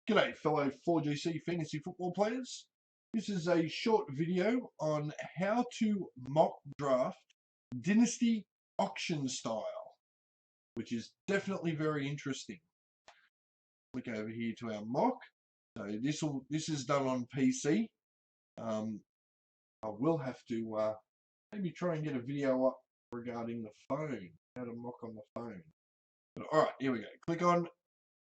G'day fellow 4GC fantasy football players. This is a short video on how to mock draft dynasty auction style, which is definitely very interesting. Click over here to our mock. So this is done on PC. I will have to maybe try and get a video up regarding the phone, how to mock on the phone. But all right, here we go. Click on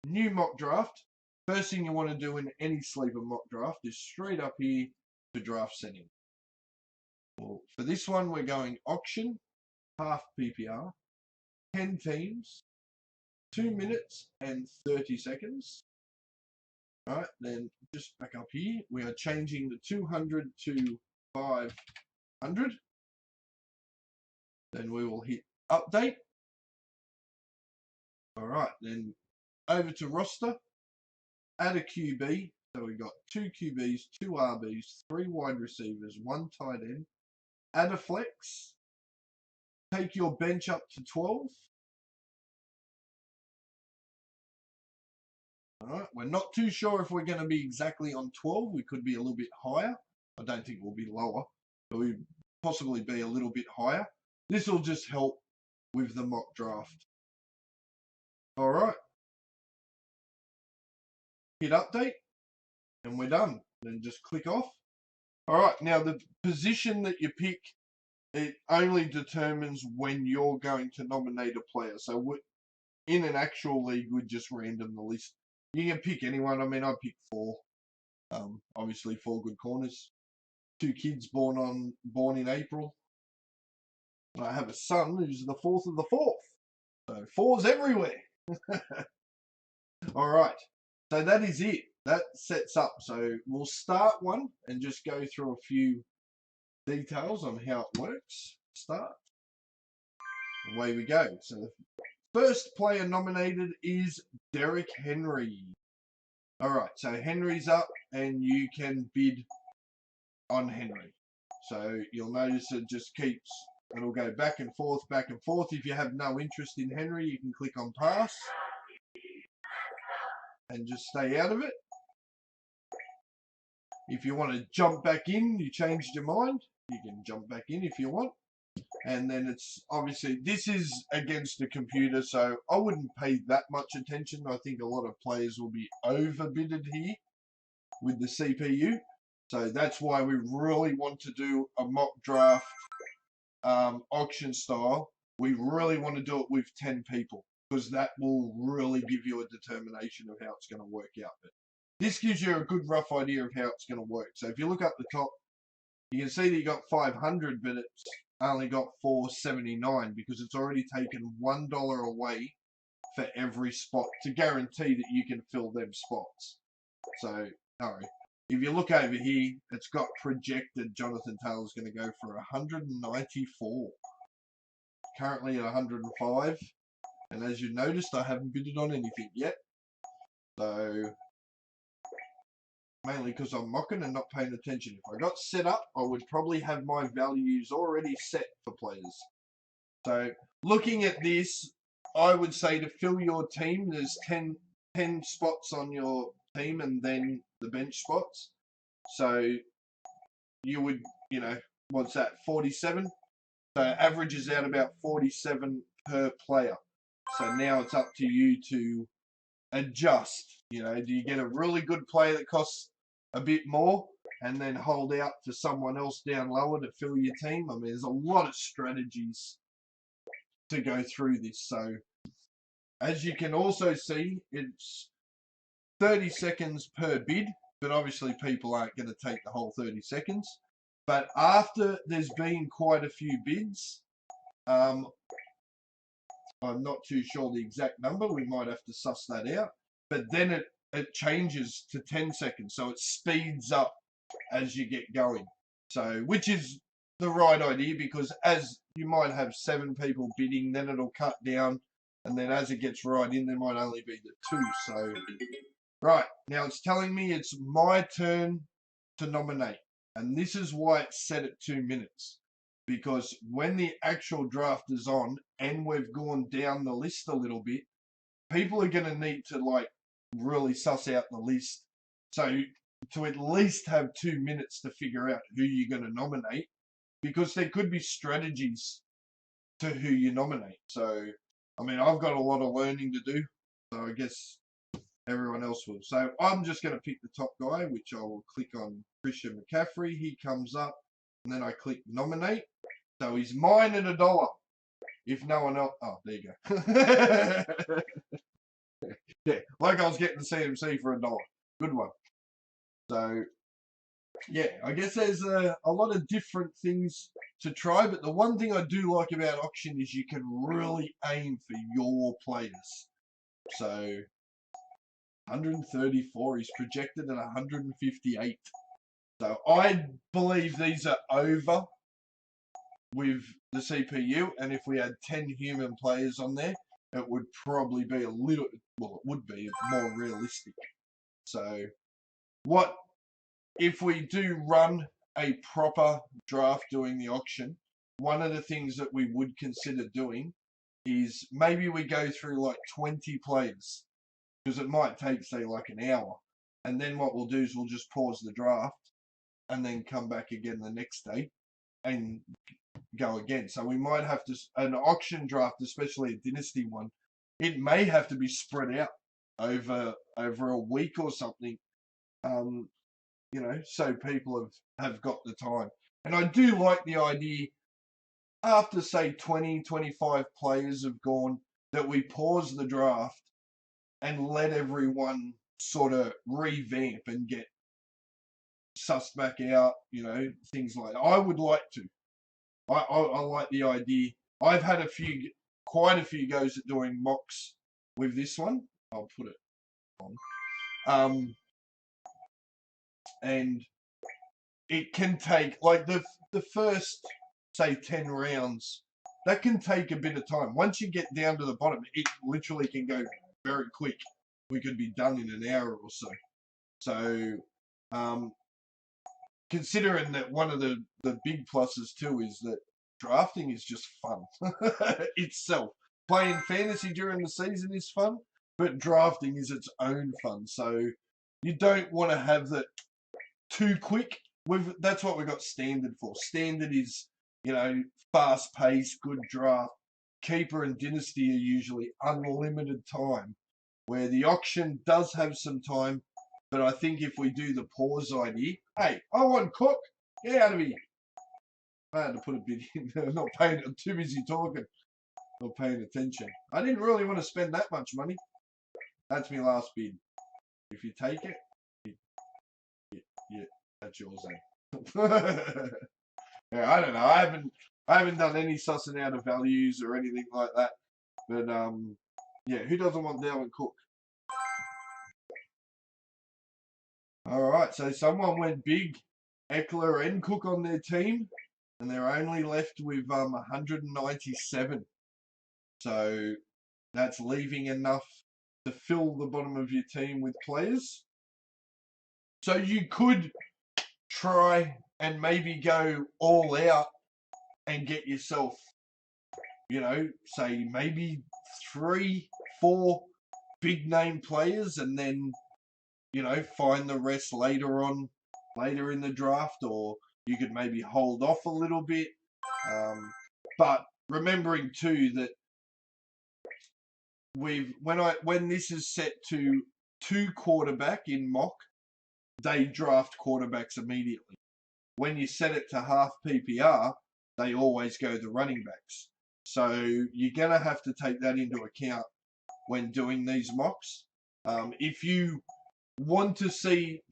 new mock draft. First thing you want to do in any sleeper mock draft is straight up here to draft setting. Well, for this one, we're going auction, half PPR, 10 teams, 2 minutes and 30 seconds. All right, then just back up here, we are changing the 200 to 500. Then we will hit update. All right, then over to roster. Add a QB, so we've got 2 QBs, 2 RBs, 3 wide receivers, 1 tight end. Add a flex. Take your bench up to 12. Alright, we're not too sure if we're going to be exactly on 12. We could be a little bit higher. I don't think we'll be lower, but we'll possibly be a little bit higher. This will just help with the mock draft. Alright. Hit update, and we're done. Then just click off. All right, now the position that you pick, it only determines when you're going to nominate a player. So in an actual league, we just random the list. You can pick anyone. I mean, I picked 4. Obviously 4 good corners. 2 kids born in April. And I have a son who's the 4th of the 4th. So 4's everywhere. All right. So that is it. That sets up. So we'll start one and just go through a few details on how it works. Start. Away we go. So the first player nominated is Derrick Henry. All right. So Henry's up and you can bid on Henry. So you'll notice it just keeps, it'll go back and forth, back and forth. If you have no interest in Henry, you can click on pass and just stay out of it. If you want to jump back in, you changed your mind, you can jump back in if you want. And then it's obviously, this is against the computer, so I wouldn't pay that much attention. I think a lot of players will be overbidded here with the CPU. So that's why we really want to do a mock draft auction style. We really want to do it with 10 people, because that will really give you a determination of how it's going to work out. But this gives you a good rough idea of how it's going to work. So if you look up the top, you can see that you got 500, but it's only got 479 because it's already taken $1 away for every spot to guarantee that you can fill them spots. So, sorry. If you look over here, it's got projected Jonathan Taylor's going to go for 194. Currently at 105. And as you noticed, I haven't bidded on anything yet. So, mainly because I'm mocking and not paying attention. If I got set up, I would probably have my values already set for players. So, looking at this, I would say to fill your team, there's 10 spots on your team and then the bench spots. So, you would, what's that, 47? So, averages out about 47 per player. So now it's up to you to adjust. Do you get a really good player that costs a bit more and then hold out for someone else down lower to fill your team? I mean, there's a lot of strategies to go through this. So as you can also see, it's 30 seconds per bid, but obviously people aren't going to take the whole 30 seconds. But after there's been quite a few bids, I'm not too sure the exact number. We might have to suss that out. But then it changes to 10 seconds. So it speeds up as you get going. So, which is the right idea, because as you might have 7 people bidding, then it'll cut down. And then as it gets right in, there might only be the 2. So, right. Now it's telling me it's my turn to nominate. And this is why it's set at 2 minutes. Because when the actual draft is on and we've gone down the list a little bit, people are going to need to really suss out the list. So to at least have 2 minutes to figure out who you're going to nominate, because there could be strategies to who you nominate. So, I mean, I've got a lot of learning to do, so I guess everyone else will. So I'm just going to pick the top guy, which I will click on Christian McCaffrey. He comes up, and then I click nominate. So he's mine at $1. If no one else, oh, there you go. Yeah, like I was getting the CMC for $1. Good one. So, yeah, I guess there's a lot of different things to try, but the one thing I do like about auction is you can really aim for your players. So, 134 is projected at 158. So I believe these are over with the CPU, and if we had 10 human players on there, it would probably be a little, well, it would be more realistic. So what if we do run a proper draft during the auction, one of the things that we would consider doing is maybe we go through like 20 players, because it might take, say, like an hour. And then what we'll do is we'll just pause the draft and then come back again the next day and go again. So we might have to, an auction draft, especially a dynasty one, it may have to be spread out over a week or something, you know, so people have got the time. And I do like the idea, after say 20, 25 players have gone, that we pause the draft and let everyone sort of revamp and get sussed back out, you know, things like that. I would like to. I like the idea. I've had quite a few goes at doing mocks with this one. I'll put it on. And it can take, like, the first, say, 10 rounds, that can take a bit of time. Once you get down to the bottom, it literally can go very quick. We could be done in an hour or so. So, considering that one of the big pluses too is that drafting is just fun itself. Playing fantasy during the season is fun, but drafting is its own fun. So you don't want to have that too quick. That's what we got standard for. Standard is, you know, fast paced, good draft. Keeper and dynasty are usually unlimited time, where the auction does have some time. But I think if we do the pause idea, hey, I want Cook, get out of here. I had to put a bit in. I'm not paying. I'm too busy talking, not paying attention. I didn't really want to spend that much money. That's my last bid. If you take it, yeah, that's yours then. Yeah, I don't know. I haven't done any sussing out of values or anything like that. But yeah, who doesn't want Dalvin Cook? All right, so someone went big, Eckler and Cook on their team, and they're only left with 197. So that's leaving enough to fill the bottom of your team with players. So you could try and maybe go all out and get yourself, you know, say maybe 3, 4 big name players, and then, you know, find the rest later in the draft, or you could maybe hold off a little bit. But remembering too that when this is set to 2 quarterback in mock, they draft quarterbacks immediately. When you set it to half PPR, they always go the running backs. So you're going to have to take that into account when doing these mocks. If you want to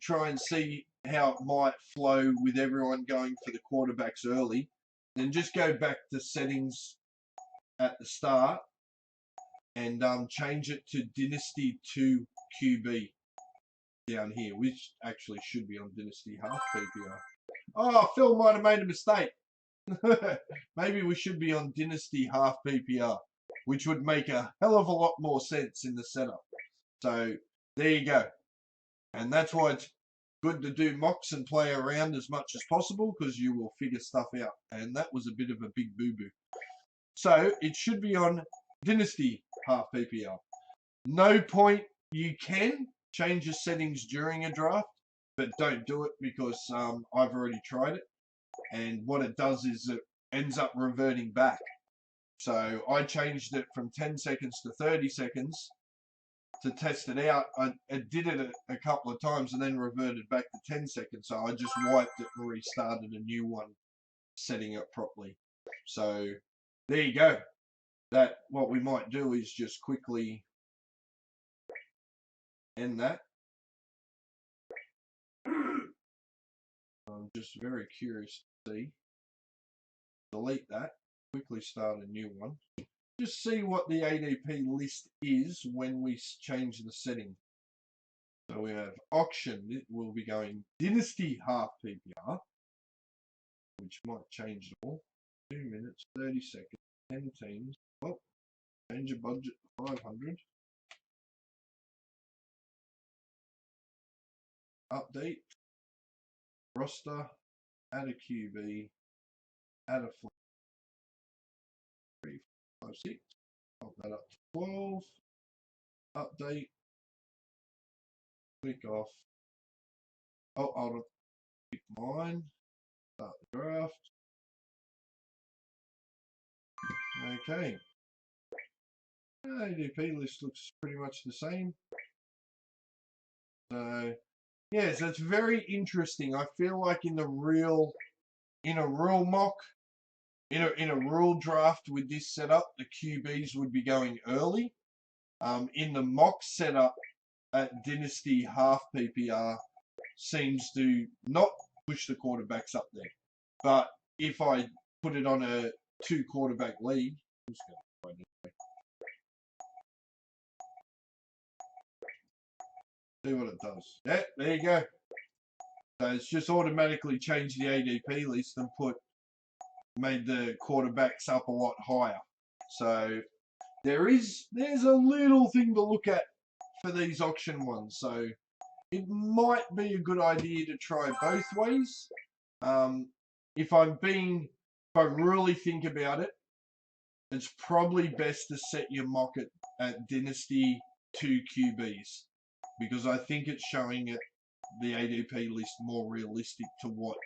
try and see how it might flow with everyone going for the quarterbacks early, then just go back to settings at the start and change it to Dynasty 2 QB down here, which actually should be on Dynasty half PPR. Oh, Phil might have made a mistake. Maybe we should be on Dynasty half PPR, which would make a hell of a lot more sense in the setup. So there you go. And that's why it's good to do mocks and play around as much as possible, because you will figure stuff out. And that was a bit of a big boo-boo. So it should be on Dynasty half PPR. No point you can change your settings during a draft, but don't do it because I've already tried it. And what it does is it ends up reverting back. So I changed it from 10 seconds to 30 seconds to test it out. I did it a couple of times and then reverted back to 10 seconds. So I just wiped it and restarted a new one, setting it properly. So there you go. That what we might do is just quickly end that. I'm just very curious to see. Delete that. Quickly start a new one. Just see what the ADP list is when we change the setting. So we have auction. It will be going Dynasty half PPR, which might change it all. 2 minutes, 30 seconds, 10 teams. Well, change your budget to 500. Update. Roster. Add a QB. Add a 4, 3, 4, 5, 6. Pop that up to 12. Update. Click off. Oh, I'll pick mine. Start the draft. Okay. ADP list looks pretty much the same. So yeah, so it's very interesting. I feel like in a real mock, in a real draft with this setup, the QBs would be going early. In the mock setup at Dynasty half PPR seems to not push the quarterbacks up there. But if I put it on a 2 quarterback league, see what it does. Yeah, there you go. So it's just automatically changed the ADP list and made the quarterbacks up a lot higher. So there's a little thing to look at for these auction ones. So it might be a good idea to try both ways. If I really think about it, it's probably best to set your mock at Dynasty 2 QBs, because I think it's showing it the ADP list more realistic to what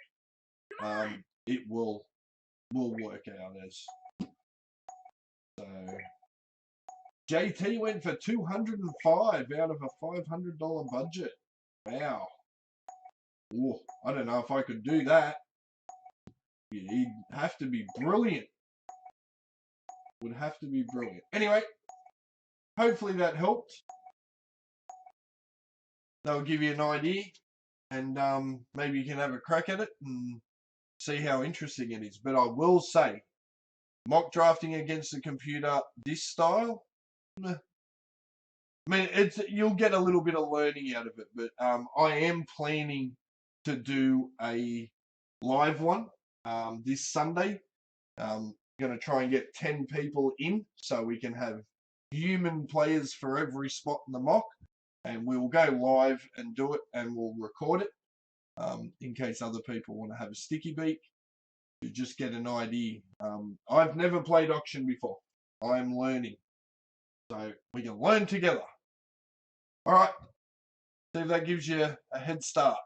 it will work out as. So JT went for 205 out of a $500 budget. Wow. Ooh, I don't know if I could do that. He'd have to be brilliant. Would have to be brilliant. Anyway, hopefully that helped. That'll give you an idea, and maybe you can have a crack at it and see how interesting it is. But I will say, mock drafting against the computer this style, I mean, you'll get a little bit of learning out of it. But I am planning to do a live one this Sunday. Going to try and get 10 people in so we can have human players for every spot in the mock, and we'll go live and do it, and we'll record it in case other people want to have a sticky beak to just get an idea. I've never played auction before. I'm learning, so we can learn together. All right, see if that gives you a head start.